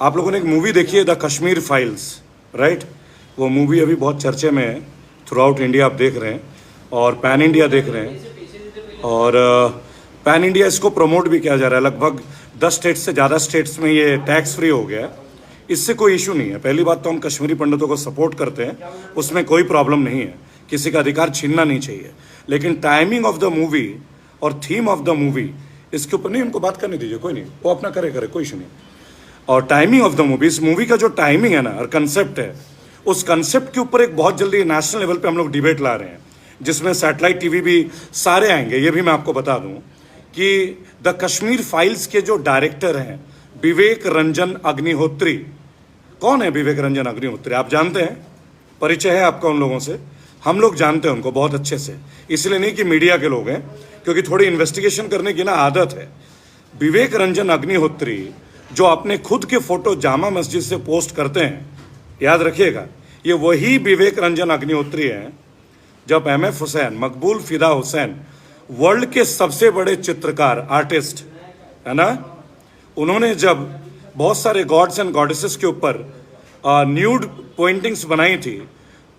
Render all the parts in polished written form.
आप लोगों ने एक मूवी देखी है द कश्मीर फाइल्स, राइट? वो मूवी अभी बहुत चर्चे में है, थ्रू आउट इंडिया आप देख रहे हैं और पैन इंडिया देख रहे हैं। और पैन इंडिया इसको प्रमोट भी किया जा रहा है। लगभग 10 स्टेट्स से ज़्यादा स्टेट्स में ये टैक्स फ्री हो गया है। इससे कोई इशू नहीं है। पहली बात तो हम कश्मीरी पंडितों को सपोर्ट करते हैं, उसमें कोई प्रॉब्लम नहीं है, किसी का अधिकार छीनना नहीं चाहिए। लेकिन टाइमिंग ऑफ द मूवी और थीम ऑफ द मूवी, इसके ऊपर नहीं, उनको बात करने दीजिए, कोई नहीं, वो अपना करे, कोई इशू नहीं। और टाइमिंग ऑफ द मूवी, इस मूवी का जो टाइमिंग है ना और कंसेप्ट है, उस कंसेप्ट के ऊपर एक बहुत जल्दी नेशनल लेवल पे हम लोग डिबेट ला रहे हैं, जिसमें सैटेलाइट टीवी भी सारे आएंगे। ये भी मैं आपको बता दूं कि द कश्मीर फाइल्स के जो डायरेक्टर हैं विवेक रंजन अग्निहोत्री। कौन है विवेक रंजन अग्निहोत्री? आप जानते हैं, परिचय है आपका उन लोगों से? हम लोग जानते हैं उनको बहुत अच्छे से, इसलिए नहीं कि मीडिया के लोग हैं, क्योंकि थोड़ी इन्वेस्टिगेशन करने की ना आदत है। विवेक रंजन अग्निहोत्री जो अपने खुद के फोटो जामा मस्जिद से पोस्ट करते हैं, याद रखिएगा, ये वही विवेक रंजन अग्निहोत्री हैं जब एमएफ हुसैन, मकबूल फिदा हुसैन, वर्ल्ड के सबसे बड़े चित्रकार, आर्टिस्ट है ना, उन्होंने जब बहुत सारे गॉड्स एंड गॉडेसेस के ऊपर न्यूड पेंटिंग्स बनाई थी,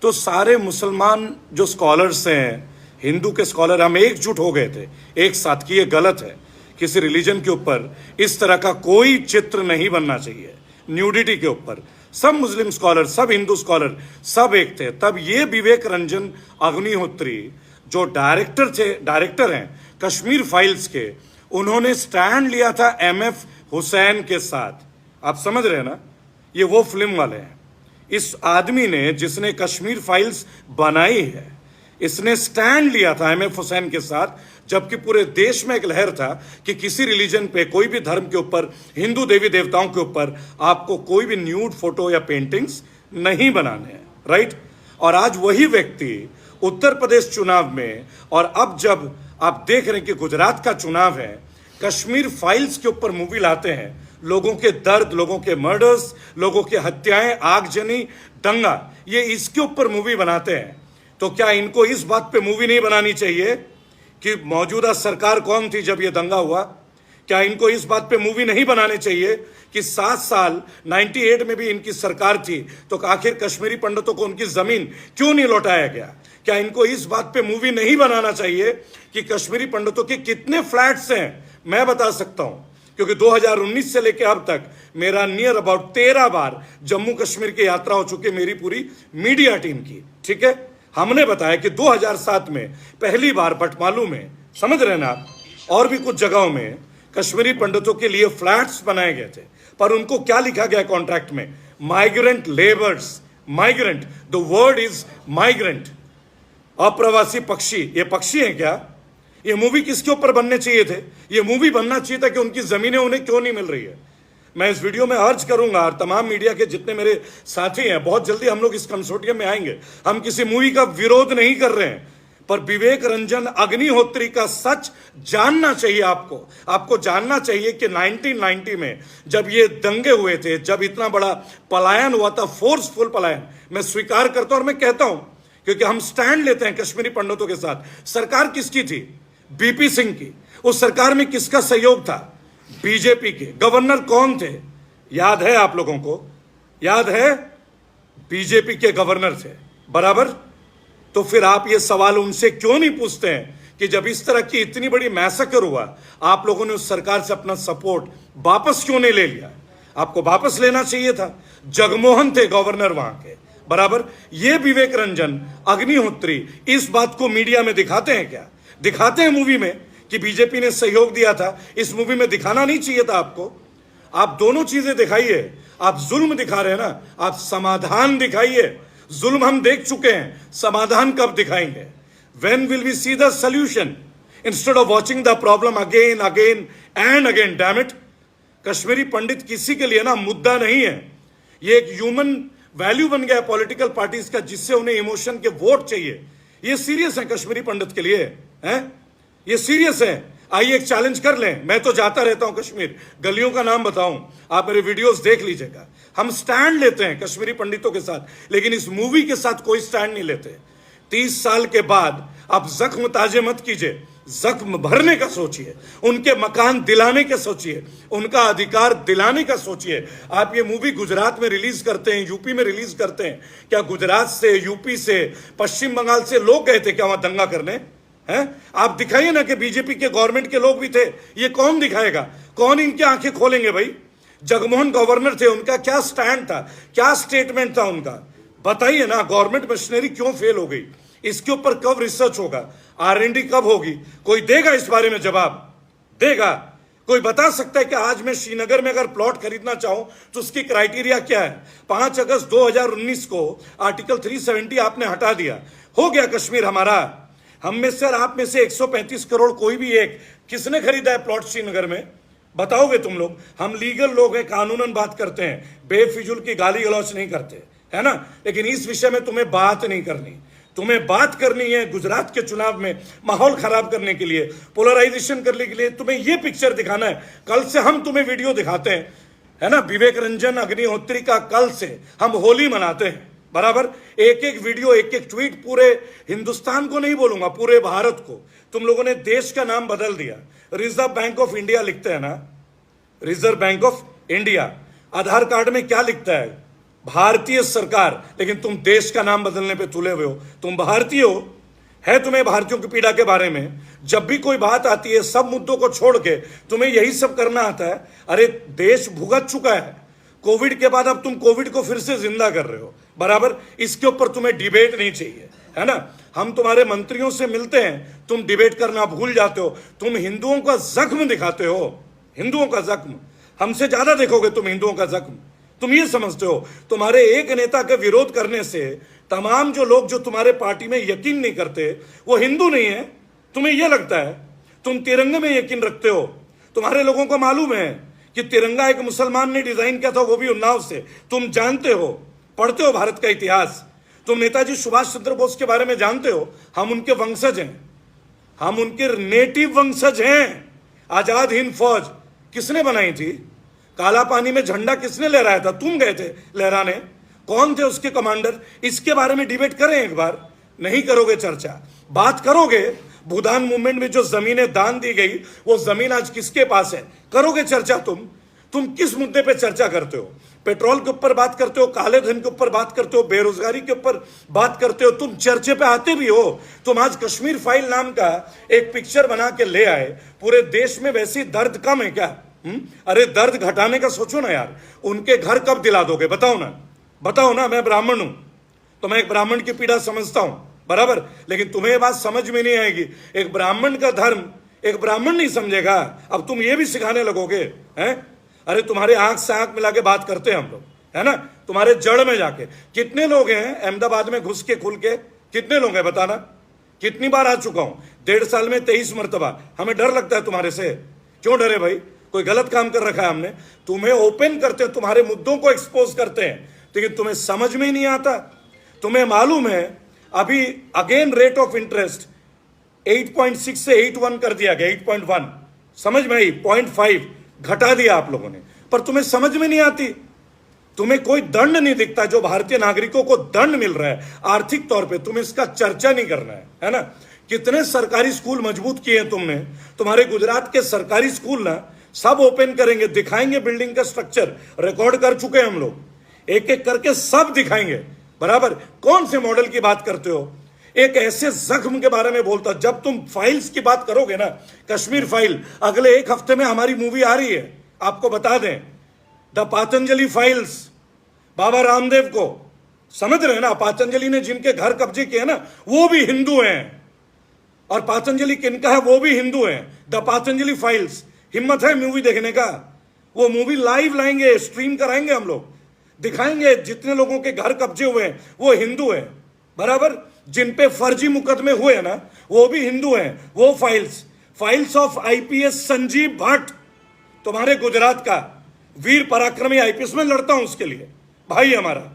तो सारे मुसलमान जो स्कॉलर्स हैं, हिंदू के स्कॉलर, हम एकजुट हो गए थे एक साथ कि ये गलत है, किसी रिलीजन के ऊपर इस तरह का कोई चित्र नहीं बनना चाहिए, न्यूडिटी के ऊपर। सब मुस्लिम स्कॉलर, सब हिंदू स्कॉलर, सब एक थे। तब ये विवेक रंजन अग्निहोत्री जो डायरेक्टर हैं कश्मीर फाइल्स के, उन्होंने स्टैंड लिया था एमएफ हुसैन के साथ। आप समझ रहे हैं ना, ये वो फिल्म वाले हैं। इस आदमी ने, जिसने कश्मीर फाइल्स बनाई है, इसने स्टैंड लिया था एमएफ हुसैन के साथ, जबकि पूरे देश में एक लहर था कि किसी रिलीजन पे, कोई भी धर्म के ऊपर, हिंदू देवी देवताओं के ऊपर आपको कोई भी न्यूड फोटो या पेंटिंग्स नहीं बनाने हैं, राइट? और आज वही व्यक्ति उत्तर प्रदेश चुनाव में, और अब जब आप देख रहे हैं कि गुजरात का चुनाव है, कश्मीर फाइल्स के ऊपर मूवी लाते हैं। लोगों के दर्द, लोगों के मर्डर्स, लोगों की हत्याएं, आगजनी, दंगा, ये इसके ऊपर मूवी बनाते हैं। तो क्या इनको इस बात पे मूवी नहीं बनानी चाहिए कि मौजूदा सरकार कौन थी जब ये दंगा हुआ? क्या इनको इस बात पे मूवी नहीं बनाने चाहिए कि 7 साल 98 में भी इनकी सरकार थी, तो आखिर कश्मीरी पंडितों को उनकी जमीन क्यों नहीं लौटाया गया? क्या इनको इस बात पे मूवी नहीं बनाना चाहिए कि कश्मीरी पंडितों के कितने फ्लैट्स हैं? मैं बता सकता हूं, क्योंकि 2019 से लेकर अब तक मेरा नियर अबाउट 13 बार जम्मू कश्मीर की यात्रा हो चुकी है, मेरी पूरी मीडिया टीम की, ठीक है? हमने बताया कि 2007 में पहली बार बटमालू में, समझ रहे ना आप, और भी कुछ जगहों में कश्मीरी पंडितों के लिए फ्लैट्स बनाए गए थे, पर उनको क्या लिखा गया कॉन्ट्रैक्ट में? Migrant labours. Migrant, the word is migrant, अप्रवासी पक्षी। ये पक्षी हैं क्या? ये मूवी किसके ऊपर बनने चाहिए थे? ये मूवी बनना चाहिए था कि उनकी जमीनें उन्हें क्यों नहीं मिल रही है। मैं इस वीडियो में अर्ज करूंगा, और तमाम मीडिया के जितने मेरे साथी हैं, बहुत जल्दी हम लोग इस कंसोर्टियम में आएंगे। हम किसी मूवी का विरोध नहीं कर रहे हैं, पर विवेक रंजन अग्निहोत्री का सच जानना चाहिए आपको। आपको जानना चाहिए कि 1990 में जब ये दंगे हुए थे, जब इतना बड़ा पलायन हुआ था, फोर्सफुल पलायन, मैं स्वीकार करता हूं और मैं कहता हूं, क्योंकि हम स्टैंड लेते हैं कश्मीरी पंडितों के साथ। सरकार किसकी थी? बीपी सिंह की। उस सरकार में किसका सहयोग था? बीजेपी के। गवर्नर कौन थे? याद है आप लोगों को? याद है? बीजेपी के गवर्नर थे, बराबर। तो फिर आप ये सवाल उनसे क्यों नहीं पूछते हैं कि जब इस तरह की इतनी बड़ी मैसेकर हुआ, आप लोगों ने उस सरकार से अपना सपोर्ट वापस क्यों नहीं ले लिया? आपको वापस लेना चाहिए था। जगमोहन थे गवर्नर वहां के, बराबर। ये विवेक रंजन अग्निहोत्री इस बात को मीडिया में दिखाते हैं क्या? दिखाते हैं मूवी में कि बीजेपी ने सहयोग दिया था। इस मूवी में दिखाना नहीं चाहिए था आपको। आप दोनों चीजें दिखाइए। आप जुल्म दिखा रहे हैं ना, आप समाधान दिखाइए। जुल्म हम देख चुके हैं, समाधान कब दिखाएंगे? When will we see the solution instead of watching the problem again and again? Damn it! Kashmiri पंडित किसी के लिए ना मुद्दा नहीं है। ये एक ह्यूमन वैल्यू बन गया पॉलिटिकल पार्टीज का, जिससे उन्हें इमोशन के वोट चाहिए। ये सीरियस है कश्मीरी पंडित के लिए, हैं? ये सीरियस है। आइए एक चैलेंज कर लें। मैं तो जाता रहता हूं कश्मीर, गलियों का नाम बताऊं, आप मेरे वीडियोस देख लीजिएगा। हम स्टैंड लेते हैं कश्मीरी पंडितों के साथ, लेकिन इस मूवी के साथ कोई स्टैंड नहीं लेते। 30 साल के बाद आप जख्म ताजे मत कीजिए। जख्म भरने का सोचिए, उनके मकान दिलाने का सोचिए, उनका अधिकार दिलाने का सोचिए। आप ये मूवी गुजरात में रिलीज करते हैं, यूपी में रिलीज करते हैं, क्या गुजरात से, यूपी से, पश्चिम बंगाल से लोग गए थे क्या वहां दंगा करने हैं? आप दिखाइए ना कि बीजेपी के गवर्नमेंट के लोग भी थे। ये कौन दिखाएगा? कौन इनकी आंखें खोलेंगे भाई? जगमोहन गवर्नर थे, उनका क्या स्टैंड था, क्या स्टेटमेंट था उनका? बताइए ना, गवर्नमेंट मशीनरी क्यों फेल हो गई? इसके ऊपर कब रिसर्च होगा? R&D कब होगी? कोई देगा इस बारे में जवाब? देगा? कोई बता सकता है कि आज मैं श्रीनगर में अगर प्लॉट खरीदना चाहूं तो उसकी क्राइटेरिया क्या है? 5 अगस्त 2019 को आर्टिकल 370 आपने हटा दिया, हो गया कश्मीर हमारा। हम में से और आप में से 135 करोड़ कोई भी एक, किसने खरीदा है प्लॉट श्रीनगर में? बताओगे तुम लोग? हम लीगल लोग हैं, कानूनन बात करते हैं, बेफिजूल की गाली गलौच नहीं करते, है ना? लेकिन इस विषय में तुम्हें बात नहीं करनी। तुम्हें बात करनी है गुजरात के चुनाव में माहौल खराब करने के लिए, पोलराइजेशन करने के लिए, तुम्हें यह पिक्चर दिखाना है। कल से हम तुम्हें वीडियो दिखाते हैं, है ना? विवेक रंजन अग्निहोत्री का कल से हम होली मनाते हैं, बराबर। एक एक वीडियो, एक एक ट्वीट, पूरे हिंदुस्तान को नहीं बोलूंगा, पूरे भारत को। तुम लोगों ने देश का नाम बदल दिया। रिजर्व बैंक ऑफ इंडिया लिखते हैं ना, reserve bank of India. Aadhaar card में क्या लिखता है? भारतीय सरकार। लेकिन तुम देश का नाम बदलने पे तुले हुए हो। तुम भारतीय हो, है तुम्हें भारतीयों की पीड़ा के बारे में? जब भी कोई बात आती है, सब मुद्दों को छोड़ के तुम्हें यही सब करना आता है। अरे देश भुगत चुका है कोविड के बाद, अब तुम कोविड को फिर से जिंदा कर रहे हो, बराबर। इसके ऊपर तुम्हें डिबेट नहीं चाहिए, है ना? हम तुम्हारे मंत्रियों से मिलते हैं, तुम डिबेट करना भूल जाते हो। तुम हिंदुओं का जख्म दिखाते हो, हिंदुओं का जख्म। हमसे ज्यादा देखोगे तुम हिंदुओं का जख्म। तुम ये समझते हो तुम्हारे एक नेता के विरोध करने से तमाम जो लोग जो तुम्हारे पार्टी में यकीन नहीं करते वो हिंदू नहीं है? तुम्हें यह लगता है? तुम तिरंगे में यकीन रखते हो। तुम्हारे लोगों को मालूम है कि तिरंगा एक मुसलमान ने डिजाइन किया था, वो भी उन्नाव से। तुम जानते हो, पढ़ते हो भारत का इतिहास। तुम नेताजी सुभाष चंद्र बोस के बारे में जानते हो। हम उनके वंशज हैं, हम उनके नेटिव वंशज हैं। आजाद हिंद फौज किसने बनाई थी? काला पानी में झंडा किसने लहराया था? तुम गए थे लहराने। कौन थे उसके कमांडर? इसके बारे में डिबेट करें एक बार। नहीं करोगे चर्चा, बात करोगे? भूदान मूवमेंट में जो जमीनें दान दी गई, वो जमीन आज किसके पास है? करोगे चर्चा तुम किस मुद्दे पे चर्चा करते हो? पेट्रोल के ऊपर बात करते हो, काले धन के ऊपर बात करते हो, बेरोजगारी के ऊपर बात करते हो। तुम चर्चे पे आते भी हो। तुम आज कश्मीर फाइल नाम का एक पिक्चर बना के ले आए। पूरे देश में वैसी दर्द कम है क्या? अरे दर्द घटाने का सोचो ना यार। उनके घर कब दिला दोगे? बताओ ना, बताओ ना। मैं ब्राह्मण हूं तो मैं एक ब्राह्मण की पीड़ा समझता हूं, बराबर। लेकिन तुम्हें ये बात समझ में नहीं आएगी। एक ब्राह्मण का धर्म एक ब्राह्मण नहीं समझेगा। अब तुम ये भी सिखाने लगोगे, हैं? अरे तुम्हारे आंख से आंख मिला के बात करते हैं हम लोग, है ना? तुम्हारे जड़ में जाके। कितने लोग हैं अहमदाबाद में घुस के खुल के? कितने लोग हैं बताना? कितनी बार आ चुका हूं? 1.5 साल में 23 मरतबा। हमें डर लगता है तुम्हारे से। क्यों डरे भाई? कोई गलत काम कर रखा है हमने? तुम्हें ओपन करते हैं, तुम्हारे मुद्दों को एक्सपोज करते हैं, लेकिन तुम्हें समझ में ही नहीं आता। तुम्हें मालूम है अभी अगेन रेट ऑफ इंटरेस्ट 8.6 से 8.1 कर दिया गया, 8.1। समझ में आई? 0.5 घटा दिया आप लोगों ने, पर तुम्हें समझ में नहीं आती। तुम्हें कोई दंड नहीं दिखता जो भारतीय नागरिकों को दंड मिल रहा है आर्थिक तौर पे। तुम्हें इसका चर्चा नहीं करना है ना? कितने सरकारी स्कूल मजबूत किए हैं तुमने। तुम्हारे गुजरात के सरकारी स्कूल ना सब ओपन करेंगे, दिखाएंगे बिल्डिंग का स्ट्रक्चर। रिकॉर्ड कर चुके हैं हम लोग, एक एक करके सब दिखाएंगे, बराबर। कौन से मॉडल की बात करते हो? एक ऐसे जख्म के बारे में बोलता। जब तुम फाइल्स की बात करोगे ना, कश्मीर फाइल, अगले 1 हफ्ते में हमारी मूवी आ रही है, आपको बता दें, द पातंजलि फाइल्स। बाबा रामदेव को समझ रहे हैं ना? पातंजलि ने जिनके घर कब्जे किए ना, वो भी हिंदू हैं। और पातंजलि किनका है? वो भी हिंदू हैं। The Patanjali files. हिम्मत है मूवी देखने का? वो मूवी लाइव लाएंगे, स्ट्रीम कराएंगे हम लोग, दिखाएंगे। जितने लोगों के घर कब्जे हुए हैं वो हिंदू हैं, बराबर। जिन पे फर्जी मुकदमे हुए ना, वो भी हिंदू हैं। वो files of IPS Sanjeev Bhatt, तुम्हारे गुजरात का वीर पराक्रमी आईपीएस में लड़ता हूं उसके लिए, भाई हमारा,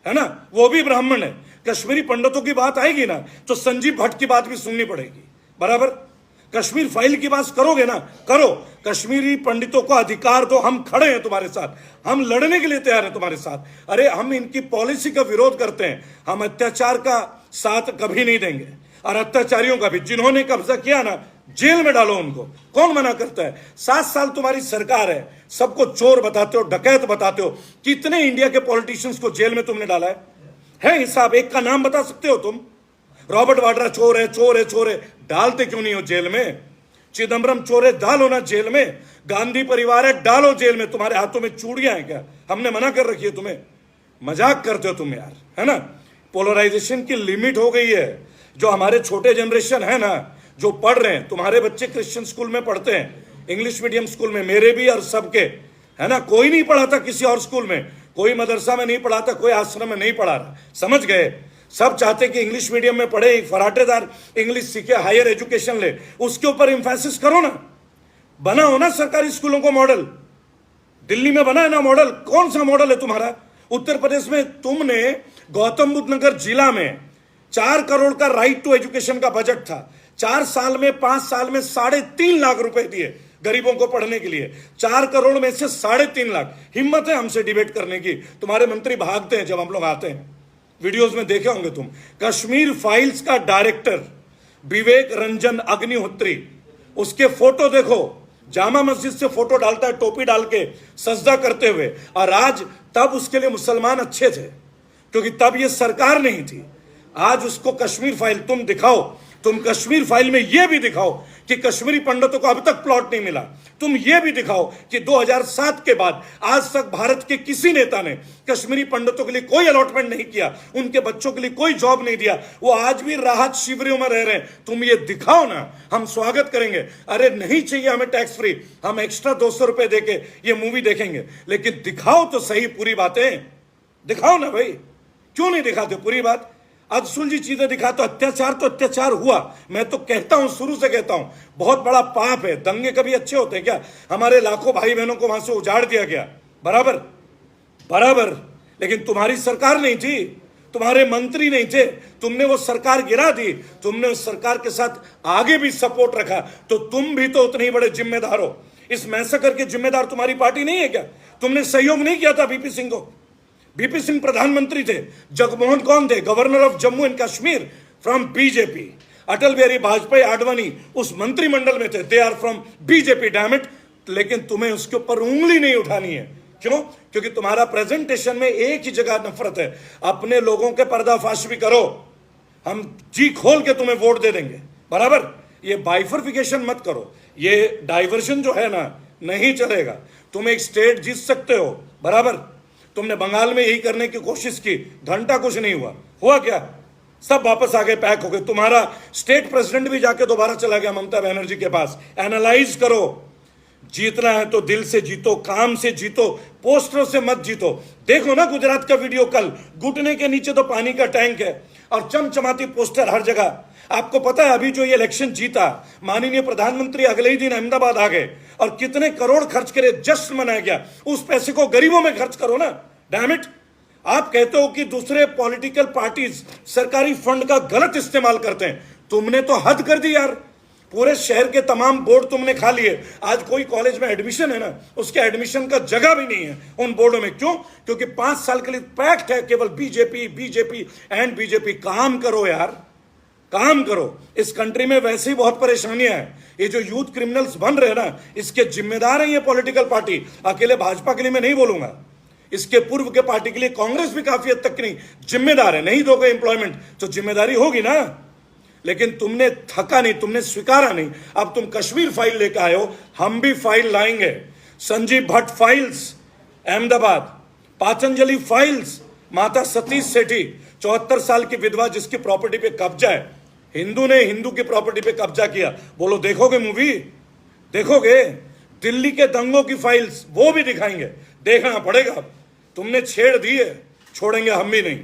है ना? वो भी ब्राह्मण है। कश्मीरी पंडितों की बात आएगी ना तो संजीव भट्ट की बात भी सुननी पड़ेगी, बराबर। कश्मीर फाइल की बात करोगे ना, करो। कश्मीरी पंडितों को अधिकार दो। हम खड़े हैं तुम्हारे साथ, हम लड़ने के लिए तैयार हैं तुम्हारे साथ। अरे हम इनकी पॉलिसी का विरोध करते हैं। हम अत्याचार का साथ कभी नहीं देंगे, और अत्याचारियों का भी, जिन्होंने कब्जा किया ना, जेल में डालो उनको, कौन मना करता है? 7 साल तुम्हारी सरकार है, सबको चोर बताते हो, डकैत बताते हो। कितने इंडिया के पॉलिटिशियंस को जेल में तुमने डाला है हिसाब? एक का नाम बता सकते हो तुम? रॉबर्ट वाड्रा चोर है, चोर है, चोर है, डालते क्यों नहीं हो जेल में? चिदम्बरम चोर है, डालो ना जेल में। गांधी परिवार है, डालो जेल में। तुम्हारे हाथों में चूड़ियां हैं क्या? हमने मना कर रखी है तुम्हें? मजाक करते हो तुम यार, है ना? पोलराइजेशन की लिमिट हो गई है। जो हमारे छोटे जनरेशन है ना, जो पढ़ रहे हैं, तुम्हारे बच्चे क्रिश्चियन स्कूल में पढ़ते हैं, इंग्लिश मीडियम स्कूल में, मेरे भी और सबके, है ना? कोई नहीं पढ़ाता किसी और स्कूल में, कोई मदरसा में नहीं पढ़ाता, कोई आश्रम में नहीं पढ़ा रहा। समझ गए? सब चाहते कि इंग्लिश मीडियम में पढ़े, फराटेदार इंग्लिश सीखे, हायर एजुकेशन ले। उसके ऊपर इंफेसिस करो ना, बनाओ ना सरकारी स्कूलों को मॉडल। दिल्ली में बना है ना मॉडल, कौन सा मॉडल है तुम्हारा? उत्तर प्रदेश में तुमने गौतम बुद्ध नगर जिला में 4 करोड़ का राइट टू एजुकेशन का बजट था। 4 साल में, 5 साल में 3.5 लाख रुपए दिए गरीबों को पढ़ने के लिए। 4 करोड़ में से 3.5 लाख। हिम्मत है हमसे डिबेट करने की? तुम्हारे मंत्री भागते हैं जब हम लोग आते हैं, वीडियोस में देखे होंगे तुम। कश्मीर फाइल्स का डायरेक्टर विवेक रंजन अग्निहोत्री, उसके फोटो देखो, जामा मस्जिद से फोटो डालता है टोपी डाल के सजदा करते हुए। और आज, तब उसके लिए मुसलमान अच्छे थे क्योंकि तब ये सरकार नहीं थी। आज उसको कश्मीर फाइल तुम दिखाओ, तुम कश्मीर फाइल में यह भी दिखाओ कि कश्मीरी पंडितों को अब तक प्लॉट नहीं मिला। तुम यह भी दिखाओ कि 2007 के बाद आज तक भारत के किसी नेता ने कश्मीरी पंडितों के लिए कोई अलॉटमेंट नहीं किया, उनके बच्चों के लिए कोई जॉब नहीं दिया, वो आज भी राहत शिविरों में रह रहे हैं। तुम ये दिखाओ ना, हम स्वागत करेंगे। अरे नहीं चाहिए हमें टैक्स फ्री, हम एक्स्ट्रा 200 रुपए देके ये मूवी देखेंगे, लेकिन दिखाओ तो सही पूरी बातें। दिखाओ ना भाई, क्यों नहीं दिखाते पूरी बात? अदसुलझी चीजें दिखा तो अत्याचार हुआ। मैं तो कहता हूं, शुरू से कहता हूं, बहुत बड़ा पाप है। दंगे कभी अच्छे होते हैं क्या? हमारे लाखों भाई बहनों को वहां से उजाड़ दिया गया, बराबर बराबर, लेकिन तुम्हारी सरकार नहीं थी, तुम्हारे मंत्री नहीं थे, तुमने वो सरकार गिरा दी। तुमने उस सरकार के साथ आगे भी सपोर्ट रखा, तो तुम भी तो उतने ही बड़े जिम्मेदार हो। इस मैसेकर के जिम्मेदार तुम्हारी पार्टी नहीं है क्या? तुमने सहयोग नहीं किया था बीपी सिंह को? बीपी सिंह प्रधानमंत्री थे, जगमोहन कौन थे? Governor of Jammu and Kashmir from BJP. Atal Bihari Vajpayee Advani उस मंत्रिमंडल में थे, they are from BJP, damn it. लेकिन तुम्हें उसके ऊपर उंगली नहीं उठानी है। क्यों? क्योंकि तुम्हारा प्रेजेंटेशन में एक ही जगह नफरत है। अपने लोगों के पर्दाफाश भी करो, हम जी खोल के तुम्हें वोट दे देंगे, बराबर। ये बाइफर्फिकेशन मत करो, ये डाइवर्जन जो है ना, नहीं चलेगा। तुम एक स्टेट जीत सकते हो, बराबर। तुमने बंगाल में यही करने की कोशिश की, घंटा कुछ नहीं हुआ। हुआ क्या? सब वापस आ गए, पैक हो गए। तुम्हारा स्टेट प्रेसिडेंट भी जाके दोबारा चला गया ममता बनर्जी के पास। एनालाइज करो, जीतना है तो दिल से जीतो, काम से जीतो, पोस्टरों से मत जीतो। देखो ना गुजरात का वीडियो कल, घुटने के नीचे तो पानी का टैंक है और चमचमाती पोस्टर हर जगह। आपको पता है अभी जो ये इलेक्शन जीता, माननीय प्रधानमंत्री अगले ही दिन अहमदाबाद आ गए और कितने करोड़ खर्च करे, जश्न मनाया गया। उस पैसे को गरीबों में खर्च करो ना, डैम इट। आप कहते हो कि दूसरे पॉलिटिकल पार्टीज सरकारी फंड का गलत इस्तेमाल करते हैं, तुमने तो हद कर दी यार। पूरे शहर के तमाम बोर्ड तुमने खा लिए। आज कोई कॉलेज में एडमिशन है ना, उसके एडमिशन का जगह भी नहीं है उन बोर्डों में। क्यों? क्योंकि 5 साल के लिए पैक्ट है केवल बीजेपी, बीजेपी एंड बीजेपी। काम करो यार, काम करो। इस कंट्री में वैसे ही बहुत परेशानियां हैं। ये जो यूथ क्रिमिनल्स बन रहे हैं ना, इसके जिम्मेदार हैं ये पॉलिटिकल पार्टी। अकेले भाजपा के लिए मैं नहीं बोलूंगा, इसके पूर्व के पार्टी के लिए कांग्रेस भी काफी हद तक नहीं जिम्मेदार है। नहीं दोगे एम्प्लॉयमेंट तो जिम्मेदारी होगी ना। लेकिन तुमने थका नहीं, तुमने स्वीकारा नहीं। अब तुम कश्मीर फाइल लेकर आए हो, हम भी फाइल लाएंगे। संजीव भट्ट फाइल्स अहमदाबाद, पातंजलि फाइल्स, माता सतीश सेठी 74 साल की विधवा जिसकी प्रॉपर्टी पे कब्जा है, हिंदू ने हिंदू की प्रॉपर्टी पे कब्जा किया। बोलो देखोगे मूवी? देखोगे? दिल्ली के दंगों की फाइल्स वो भी दिखाएंगे, देखना पड़ेगा। तुमने छेड़ दी है, छोड़ेंगे हम भी नहीं।